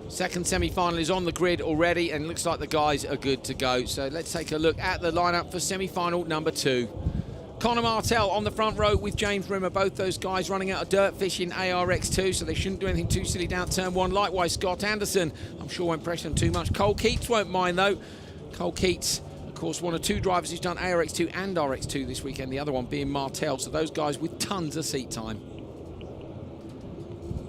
Second semi-final is on the grid already, and it looks like the guys are good to go. So let's take a look at the lineup for semi-final number 2. Conor Martel on the front row with James Rimmer. Both those guys running out of Dirtfish in ARX2, so they shouldn't do anything too silly down turn 1. Likewise, Scott Anderson, I'm sure won't pressure them too much. Cole Keats won't mind, though. Cole Keats, of course, one of 2 drivers who's done ARX2 and RX2 this weekend, the other one being Martel, so those guys with tons of seat time.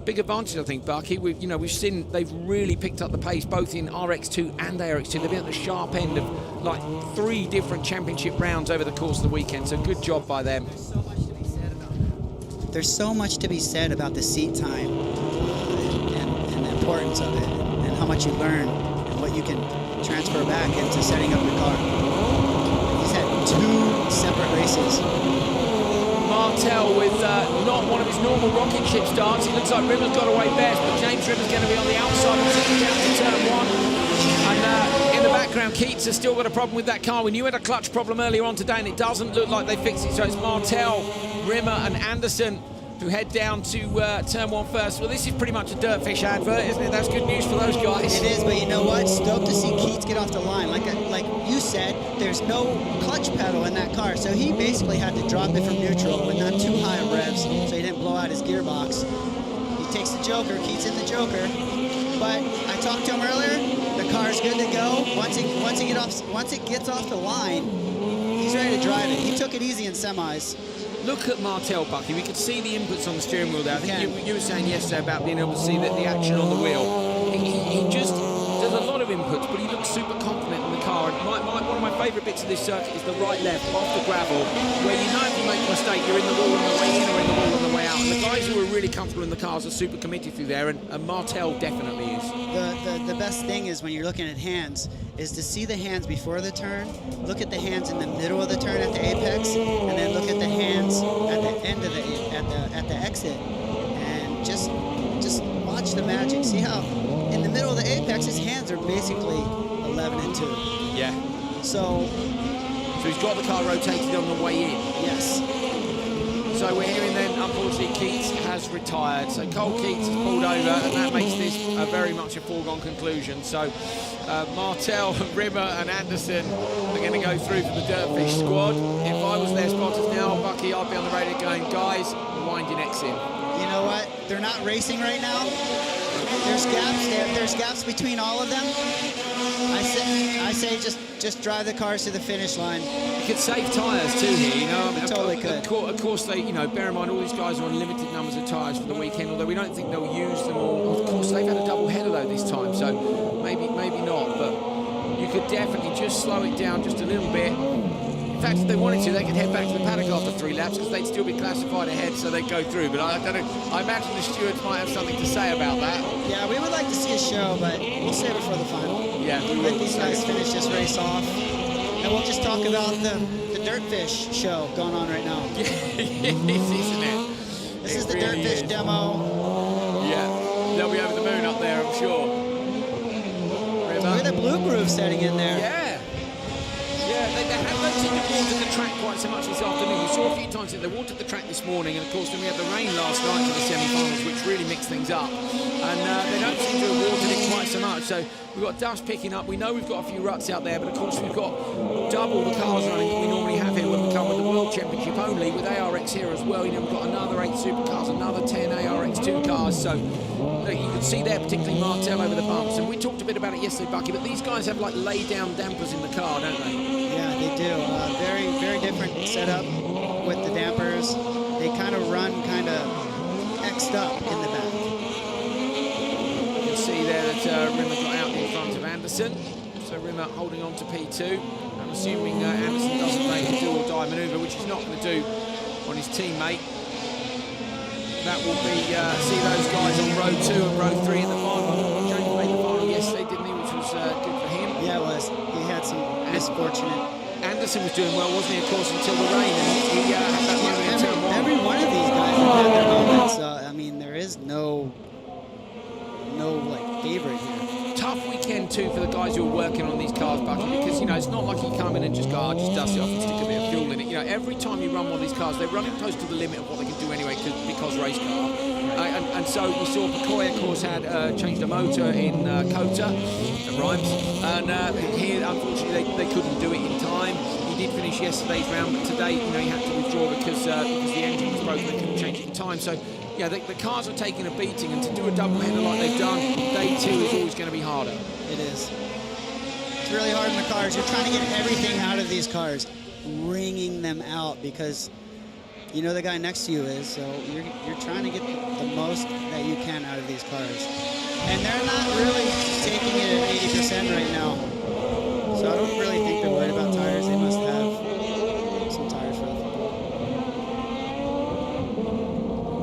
Big advantage, I think, Bucky. We've seen they've really picked up the pace both in RX2 and ARX2. They've been at the sharp end of like 3 different championship rounds over the course of the weekend. So good job by them. There's so much to be said about the seat time and the importance of it, and how much you learn and what you can transfer back into setting up the car. He's had 2 separate races. Martel with not one of his normal rocket ship starts. He looks like Rimmer's got away best, but James Rimmer's going to be on the outside and taking down to turn 1. And in the background, Keats has still got a problem with that car. We knew it had a clutch problem earlier on today, and it doesn't look like they fixed it. So it's Martel, Rimmer, and Anderson who head down to turn 1 first. Well, this is pretty much a Dirtfish advert, isn't it? That's good news for those guys. It is, but you know what? Stoked to see Keats get off the line. Like you said, there's no clutch pedal in that car, so he basically had to drop it from neutral with not too high of revs, so he didn't blow out his gearbox. He takes the Joker, Keats in the Joker, but I talked to him earlier. The car's good to go. Once it gets off the line, he's ready to drive it. He took it easy in semis. Look at Martel, Bucky. We could see the inputs on the steering wheel there. I think you were saying yesterday about being able to see the action on the wheel. He just does a lot of inputs, but he looks super confident in the car. And one of my favourite bits of this circuit is the right-left off the gravel, where you know if you make a mistake, you're in the wall on the way in or in the wall on the way out. And the guys who are really comfortable in the cars are super committed through there, and Martel definitely is. The best thing is when you're looking at hands is to see the hands before the turn, look at the hands in the middle of the turn at the apex, and then look at the hands at the end of at the exit, and just watch the magic. See how in the middle of the apex his hands are basically 11 and 2. Yeah. So he's got the car rotated on the way in. Yes. So we're hearing then, unfortunately, Keats has retired. So Cole Keats has pulled over, and that makes this very much a foregone conclusion. So Martel, Rimmer, and Anderson are going to go through for the Dirtfish squad. If I was their spotters now, Bucky, I'd be on the radio going, guys, wind your necks in. You know what? They're not racing right now. There's gaps. There's gaps between all of them. I say just drive the cars to the finish line. You could save tyres too here, you know. I mean, totally could. Of course, they, bear in mind all these guys are on limited numbers of tyres for the weekend. Although we don't think they'll use them all. Of course, they've had a double header though this time, so maybe not. But you could definitely just slow it down just a little bit. In fact, if they wanted to, they could head back to the paddock after 3 laps because they'd still be classified ahead, so they'd go through. But I don't know. I imagine the stewards might have something to say about that. Yeah, we would like to see a show, but we'll save it for the final. Yeah, we let will. these guys finish this race off, and we'll just talk about the Dirtfish show going on right now. Yes, isn't it? This is the really Dirtfish demo. Yeah, they'll be over the moon up there, I'm sure. Look at the blue groove setting in there. Yeah. They don't seem to water the track quite so much this afternoon. We saw a few times that they watered the track this morning, and of course then we had the rain last night for the semi-finals, which really mixed things up. And they don't seem to have watered it quite so much. So we've got dust picking up. We know we've got a few ruts out there, but of course we've got double the cars running that we normally have here when we come with the World Championship only, with ARX here as well. We've got another 8 supercars, another 10 ARX2 cars. So you can see there, particularly Martel over the bumps. And we talked a bit about it yesterday, Bucky, but these guys have like lay-down dampers in the car, don't they? Yeah, they do. Very, very different setup with the dampers. They kind of run kind of X'd up in the back. You can see there that Rimmer got out in front of Anderson. So Rimmer holding on to P2. I'm assuming Anderson doesn't make a do-or-die manoeuvre, which he's not going to do on his teammate. That will be, see those guys on row 2 and row 3 in the final. James made the final yesterday, didn't he, which was good for him. Yeah, it was. He had some misfortunate. Anderson was doing well, wasn't he, of course, until the rain. And he had that moment in turn 1. Every one of these guys have had their moments. I mean, there is no like favorite here. tough weekend too for the guys who are working on these cars, Bucky, because, you know, it's not like you come in and just go, oh, just dust it off and stick a bit of fuel in it. You know, every time you run one of these cars, they're running close to the limit of what they can do anyway because race car. And so we saw Pecoy, of course, had changed a motor in Kota, that rhymes, and here, unfortunately, they couldn't do it in time. He did finish yesterday's round, but today, you know, he had to withdraw because the engine was broken. They couldn't change it in time. So, yeah, the cars are taking a beating, and to do a double header like they've done, day two is always going to be harder. It is. It's really hard in the cars. You're trying to get everything out of these cars, wringing them out, because you know the guy next to you is, so you're trying to get the most that you can out of these cars. And they're not really taking it at 80% right now. So I don't really think they're worried about tires. They must have some tires for the football.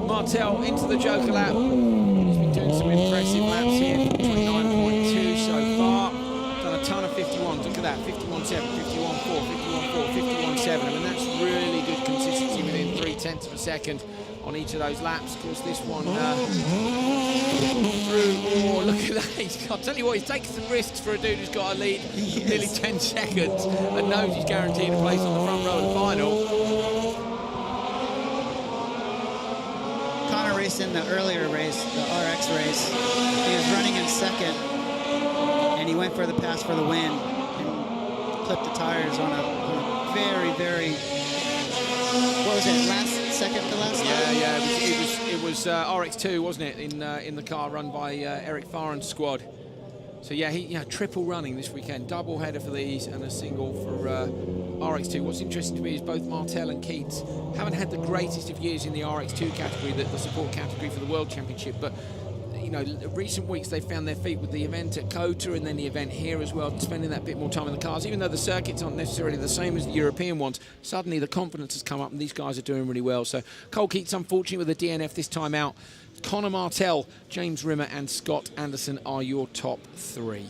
Martel into the Joker lap. He's been doing some impressive laps here, 29.2 so far. Done a ton of 51s. Look at that, 51.7, 51.4, 51.4, 51.7. I mean, that's really good consistency within 0.3 of a second on each of those laps. Of course, this one through. Oh, look at that. I'll tell you what, he's taking some risks for a dude who's got a lead nearly 10 seconds and knows he's guaranteed a place on the front row of the final. Connor raced in the earlier race, the RX race. He was running in second, and he went for the pass for the win and clipped the tires on a very, very, what was it, second to last lap? Yeah, it was RX2, wasn't it, in the car run by Eric Farren's squad. So yeah, triple running this weekend, double header for these and a single for RX2. What's interesting to me is both Martel and Keats haven't had the greatest of years in the RX2 category, the support category for the World Championship, but you know, recent weeks they've found their feet with the event at Kota and then the event here as well, spending that bit more time in the cars. Even though the circuits aren't necessarily the same as the European ones, suddenly the confidence has come up and these guys are doing really well. So Cole Keats, unfortunately, with the DNF this time out. Connor Martel, James Rimmer and Scott Anderson are your top three.